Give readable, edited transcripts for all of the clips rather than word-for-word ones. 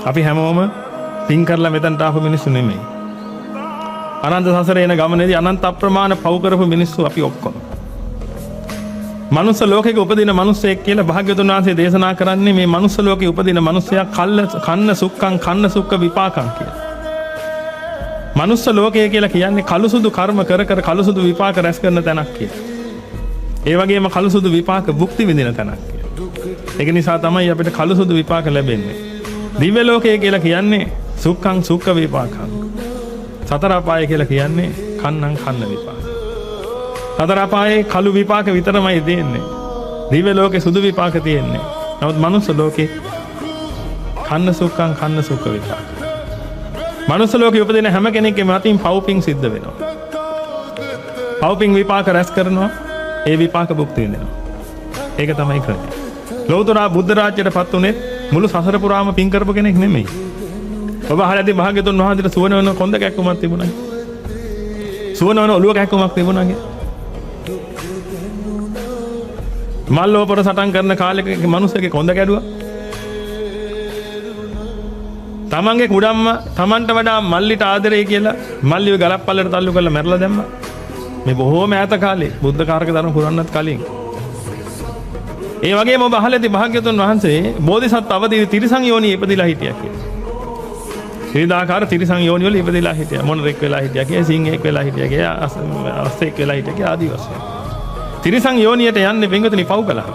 අපි හැමෝම පින් කරලා මෙතනට ආපු මිනිස්සු නෙමෙයි. අනන්ත සසරේ යන ගමනේදී අනන්ත අප්‍රමාණ පව් කරපු මිනිස්සු අපි ඔක්කොම. මනුස්ස ලෝකෙක උපදින මිනිස්සෙක් කියලා භාග්‍යවතුන් වහන්සේ දේශනා කරන්නේ මේ මනුස්ස ලෝකෙ උපදින මිනිසයා කන්න සුක්ඛං කන්න සුක්ඛ විපාකං කියලා. මනුස්ස ලෝකය කියලා කියන්නේ කළුසුදු කර්ම කර කර කළුසුදු විපාක රැස් කරන තැනක් කියලා. ඒ වගේම කළුසුදු විපාක භුක්ති විඳින තැනක් කියලා. ඒක නිසා තමයි අපිට කළුසුදු විපාක ලැබෙන්නේ. දිව්‍ය ලෝකය කියලා කියන්නේ සුක්ඛං සුක්ඛ විපාකං. සතර අපාය කියලා කියන්නේ කන්නම් කන්න විපාක. සතර අපායේ කළු විපාක විතරමයි දෙන්නේ. දිව්‍ය ලෝකේ සුදු විපාක තියෙන්නේ. නමුත් මනුස්ස ලෝකේ කන්න සුක්ඛං කන්න සුක්ඛ විපාක. මනුස්ස ලෝකේ උපදින හැම කෙනෙක්ගේම අතින් පව්පින් සිද්ධ වෙනවා. පව්පින් විපාක රැස් කරනවා. ඒ විපාක භුක්ති විඳිනවා. ඒක තමයි කරන්නේ. ලෞතර බුද්ධ රාජ්‍යයටපත් උනේ මුළු සසර පුරාම පින් කරපු කෙනෙක් නෙමෙයි. ඔබ අහලාදී භාග්‍යතුන් වහන්සේට සුවන වෙන කොන්ද කැක්කුමක් තිබුණා. සුවන වෙන ඔළුව කැක්කුමක් තිබුණා. මල්ලෝපර සටන් කරන කාලෙක මිනිස්සෙක් කොන්ද කැඩුවා. තමන්ගේ කුඩම්ම තමන්ට වඩා මල්ලිට ආදරේ කියලා මල්ලිව ගලක් පල්ලට තල්ලු කරලා මැරලා දැම්මා. මේ බොහෝම ඈත කාලේ බුද්ධ කාරක ධර්ම පුරන්නත් කලින්. ඒ වගේම ඔබ අහලාදී භාග්‍යවතුන් වහන්සේ බෝධිසත්ව අවදීදී තිරිසන් යෝනියේ ඉපදිලා හිටියා කියලා. විවිධාකාර තිරිසන් යෝනි වල ඉපදිලා හිටියා. මොනරෙක් වෙලා හිටියා කියලා, සිංහෙක් වෙලා හිටියා කියලා, අස්සෙක් වෙලා හිටියා කියලා ආදී වශයෙන්. තිරිසන් යෝනියට යන්නේ වෙන්ගතුනි පව් කළා.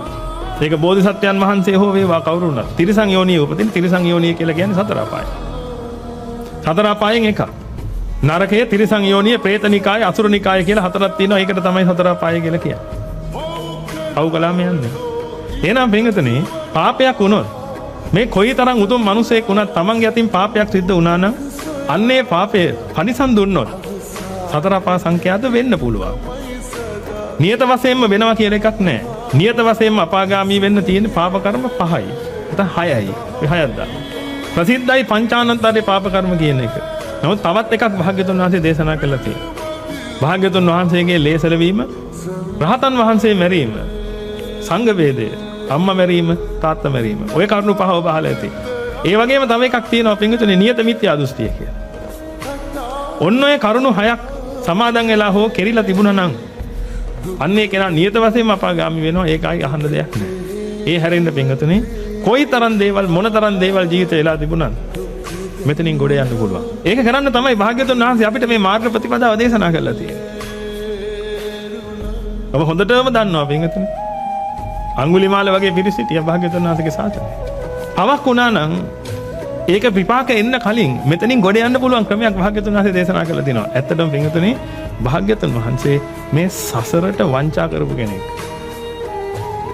ඒක බෝධිසත්වයන් වහන්සේ හෝ වේවා කවුරු වුණත් තිරිසන් යෝනියේ උපදින තිරිසන් යෝනිය කියලා කියන්නේ සතර අපාය. සතර අපායෙන් එකක්. නරකයේ තිරිසන් යෝනිය, പ്രേතනිකාය, අසුරනිකාය කියලා හතරක් තියෙනවා. ඒකට තමයි සතර අපාය කියලා කියන්නේ. පව් කළාම යන්නේ. එහෙනම් වෙන්ගතුනි පාපයක් වුණොත් මේ කොයිතරම් උතුම් මිනිසෙක් වුණත් තමන්ගේ අතින් පාපයක් සිද්ධ වුණා නම් අන්නේ පාපය පරිසම් දුන්නොත් සතර අපා සංඛ්‍යාත වෙන්න පුළුවන්. නියත වශයෙන්ම වෙනවා කියලා එකක් නැහැ. නියත වශයෙන්ම අපාගාමී වෙන්න තියෙන පාප කර්ම 5යි. නැත්නම් 6යි. මේ 6ක් දාන්න. ප්‍රසිද්ධයි පංචානන්තරේ පාප කර්ම කියන එක. නමුත් තවත් එකක් භාග්‍යතුන් වහන්සේ දේශනා කළා තියෙනවා. භාග්‍යතුන් වහන්සේගේ ලේසල වීම, රහතන් වහන්සේ මැරීම, සංඝ වේදය, අම්මා මැරීම, තාත්තා මැරීම. ඔය කරුණු 5 ඔබ අහලා ඇති. ඒ වගේම තව එකක් තියෙනවා පින්විතනේ නියත මිත්‍යා දෘෂ්ටිය කියලා. ඔන්න ඔය කරුණු 6ක් සමාදන් වෙලා හෝ කෙරිලා තිබුණා නම් අන්නේ කෙනා නියත වශයෙන්ම අපාගාමී වෙනවා. ඒකයි අහන්න දෙයක් නෑ. ඒ හැරෙන්න පින්විතනේ කොයිතරම් දේවල් මොනතරම් දේවල් ජීවිතේ වෙලා තිබුණත් මෙතනින් ගොඩ යන්න පුළුවන්. ඒක කරන්න තමයි භාග්‍යවතුන් වහන්සේ අපිට මේ මාර්ග ප්‍රතිපදාව දේශනා කරලා තියෙන්නේ. ඔබ හොඳටම දන්නවා පින්විතනේ. අඟුලිමාල වගේ පිරිස සිටියා භාග්‍යවතුන් වහන්සේගේ ශාසනය. පවක් වුණා නම් ඒක විපාක එන්න කලින් මෙතනින් ගොඩ යන්න පුළුවන් ක්‍රමයක් භාග්‍යවතුන් වහන්සේ දේශනා කරලා තිනවා. ඇත්තටම පින්විතනේ භාග්‍යවතුන් වහන්සේ මේ සසරට වංචා කරපු කෙනෙක්.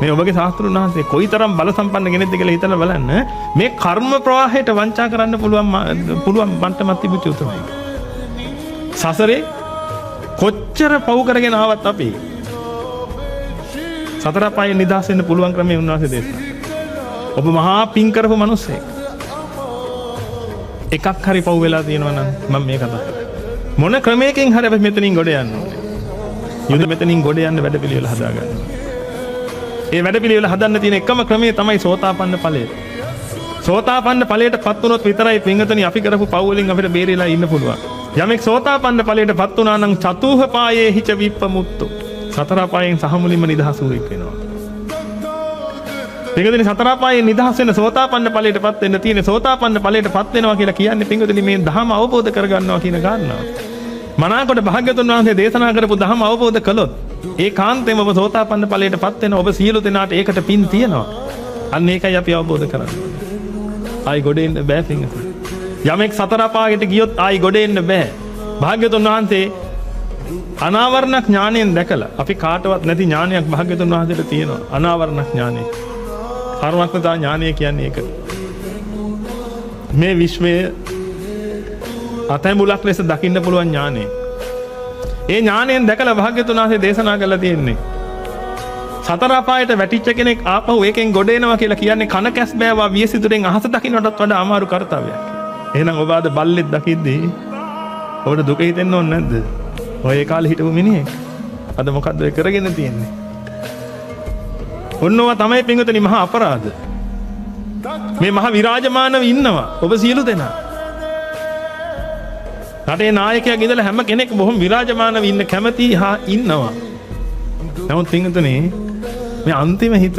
මේ ඔබගේ ශාස්ත්‍රඥ වහන්සේ කොයිතරම් බල සම්පන්න කෙනෙක්ද කියලා හිතලා බලන්න. මේ කර්ම ප්‍රවාහයට වංචා කරන්න පුළුවන් මට්ටමක් තිබුණු උතුමයි. සසරේ කොච්චර පව් කරගෙන ආවත් අපි සතර අපායෙන් නිදහස් වෙන්න පුළුවන් ක්‍රමය උන්වහන්සේ දේශනා. ඔබ මහා පින් කරපු මිනිස්සෙක්. එකක් හරි පව් වෙලා තියෙනවා නම් මම මේ කතා කරන්නේ. මොන ක්‍රමයකින් හරි අපි මෙතනින් ගොඩ යන්න ඕනේ. යුද මෙතනින් ගොඩ යන්න වැඩපිළිවෙල හදාගන්න. ඒ වැඩපිළිවෙල හදන්න තියෙන එකම ක්‍රමය තමයි සෝතාපන්න ඵලය. සෝතාපන්න ඵලයටපත් වුණොත් විතරයි පින්වතුනි අපි කරපු පව් වලින් අපිට බේරිලා ඉන්න පුළුවන්. යමෙක් සෝතාපන්න ඵලයටපත් වුණා නම් චතුහ පායේ හිච විප්පමුත්තෝ. සතර අපායෙන් සහ මුලින්ම නිදහස් වූ එක් වෙනවා. පින්වතුනි සතර අපායෙන් නිදහස් වෙන සෝතාපන්න ඵලයටපත් වෙන්න තියෙන සෝතාපන්න ඵලයටපත් වෙනවා කියලා කියන්නේ පින්වතුනි මේ ධර්ම අවබෝධ කරගන්නවා කියන කාරණාව. මනාකොට භාග්‍යවතුන් වහන්සේ දේශනා කරපු ධර්ම අවබෝධ කළොත් ඒ කාන්තේම ඔබ සෝතාපන්න ඵලයටපත් වෙන ඔබ සියලු දෙනාට ඒකට පින් තියෙනවා. අන්න ඒකයි අපි අවබෝධ කරන්නේ. ආයි ගොඩ එන්න බෑ පින්වතුනි. යමෙක් සතර අපායට ගියොත් ආයි ගොඩ එන්න බෑ. භාග්‍යවතුන් වහන්සේ අනාවරණ ඥාණයෙන් දැකලා අපි කාටවත් නැති ඥානයක් භාග්‍යවතුන් වහන්සේට තියෙනවා. අනාවරණ ඥානය. සර්වඥතා ඥානය කියන්නේ ඒක. මේ විශ්වයේ අතැඹුලක් ලෙස දකින්න පුළුවන් ඥානය. ඒ ඥානයෙන් දැකලා භාග්‍යවතුන් වහන්සේ දේශනා කළා තියෙන්නේ. සතර අපායට වැටිච්ච කෙනෙක් ආපහු ඒකෙන් ගොඩ එනවා කියලා කියන්නේ කන කැස් බෑවා වියසිතුරෙන් අහස දකින්නටත් වඩා අමාරු කාර්යයක්. එහෙනම් ඔබ අද බල්ලෙක් දකිද්දී ඔබට දුක හිතෙන්න ඕනේ නැද්ද? ඔය ඒ කාලේ හිටපු මිනිහෙක් අද මොකද්ද ඒ කරගෙන තියෙන්නේ? ඔන්නවා තමයි පින්වතුනි මහා අපරාධ. මේ මහ විරාජමානව ඉන්නවා ඔබ සියලු දෙනා. රටේ නායකයෙක් ඉඳලා හැම කෙනෙක් බොහොම විරාජමානව ඉන්න කැමති හා ඉන්නවා. නමුත් පින්තුනේ මේ අන්තිම හිත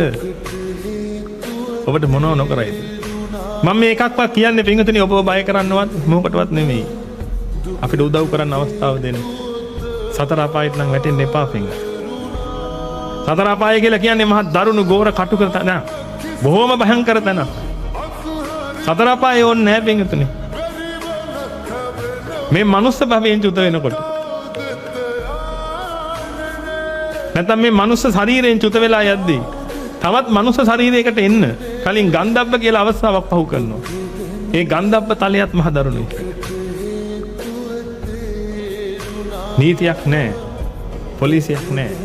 ඔබට මොනව නොකරයිද? මම මේ එකක්වත් කියන්නේ පින්තුනේ ඔබව බය කරන්නවත් මොකටවත් නෙමෙයි. අපිට උදව් කරන්න අවස්ථාව දෙන්න. සතර අපායට නම් වැටෙන්න එපා පින්තුනේ. සතර අපාය කියලා කියන්නේ මහා දරුණු ගෝර කටුක තැන. බොහොම භයංකර තැන. සතර අපාය ඕනේ නැහැ පින්තුනේ. මේ මනුස්ස භවයෙන් චුත වෙනකොට නැත්නම් මේ මනුස්ස ශරීරයෙන් චුත වෙලා යද්දී තවත් මනුස්ස ශරීරයකට එන්න කලින් ගන්ධබ්බ කියලා අවස්ථාවක් පහු කරනවා. ඒ ගන්ධබ්බ තලයත් මහ දරුණුයි. නීතියක් නැහැ. පොලිසියක් නැහැ.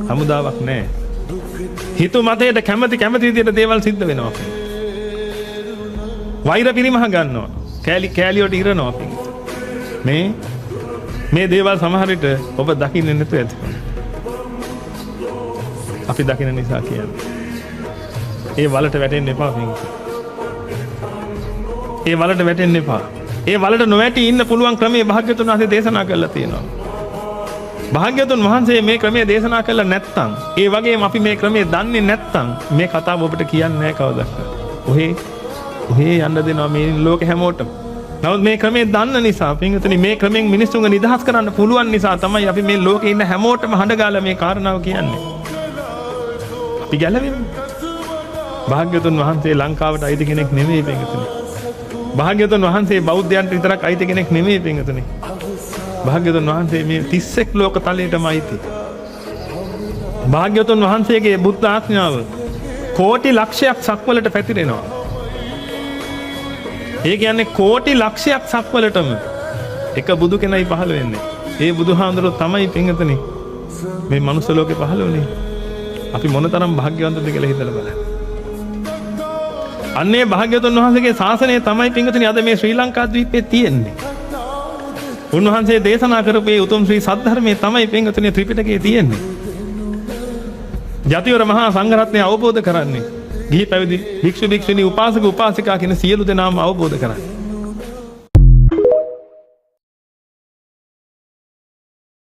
හමුදාවක් නැහැ. හිතු මතයට කැමති විදියට දේවල් සිද්ධ වෙනවා. වෛර පිරිමහ ගන්නවා. කෑලි වලට ඉරනවා. මේ දේවල් සමහර විට ඔබ දකින්නේ නැතුව ඇති. අපි දකින නිසා කියන්නේ. ඒ වලට වැටෙන්න එපා පින්තුනේ. ඒ වලට වැටෙන්න එපා. ඒ වලට නොවැටි ඉන්න පුළුවන් ක්‍රමයේ භාග්‍යවතුන් වහන්සේ දේශනා කරලා තියෙනවා. භාග්‍යවතුන් වහන්සේ මේ ක්‍රමයේ දේශනා කළා නැත්නම් ඒ වගේම අපි මේ ක්‍රමයේ දන්නේ නැත්නම් මේ කතාව ඔබට කියන්නේ නැහැ කවදාවත්. ඔහේ යන්න දෙනවා මේ ලෝකෙ හැමෝටම. නමුත් මේ ක්‍රමයේ දන්න නිසා පින්වතුනි මේ ක්‍රමෙන් මිනිස්සුන්ව නිදහස් කරන්න පුළුවන් නිසා තමයි අපි මේ ලෝකේ ඉන්න හැමෝටම හඬගාලා මේ කාරණාව කියන්නේ. අපි ගැලවෙමු. භාග්‍යවතුන් වහන්සේ ලංකාවට අයිති කෙනෙක් නෙමෙයි පින්වතුනි. භාග්‍යවතුන් වහන්සේ බෞද්ධයන්ට විතරක් අයිති කෙනෙක් නෙමෙයි පින්වතුනි. භාග්‍යවතුන් වහන්සේ මේ 31 ලෝක තලයටම අයිති. භාග්‍යවතුන් වහන්සේගේ බුද්ධ ආඥාව කෝටි ලක්ෂයක් සක්වලට පැතිරෙනවා. ඒ කියන්නේ කෝටි ලක්ෂයක් සක්වලටම එක බුදු කෙනයි පහළ වෙන්නේ. ඒ බුදුහාඳුරෝ තමයි පින්වතුනි මේ මනුස්ස ලෝකේ පහළ වුණේ. අපි මොනතරම් භාග්‍යවන්තද කියලා හිතලා බලන්න. අන්නේ භාග්‍යවතුන් වහන්සේගේ ශාසනය තමයි පින්වතුනි අද මේ ශ්‍රී ලංකා ද්වීපයේ තියෙන්නේ. උන්වහන්සේ දේශනා කරපු මේ උතුම් ශ්‍රී සද්ධර්මයේ තමයි පින්වතුනි ත්‍රිපිටකයේ තියෙන්නේ. ජාතිවර මහා සංඝරත්නය අවබෝධ කරන්නේ. ගිහි පැවිදි භික්ෂු භික්ෂුණී උපාසක උපාසිකා කියන සියලු දෙනාම අවබෝධ කරන්නේ.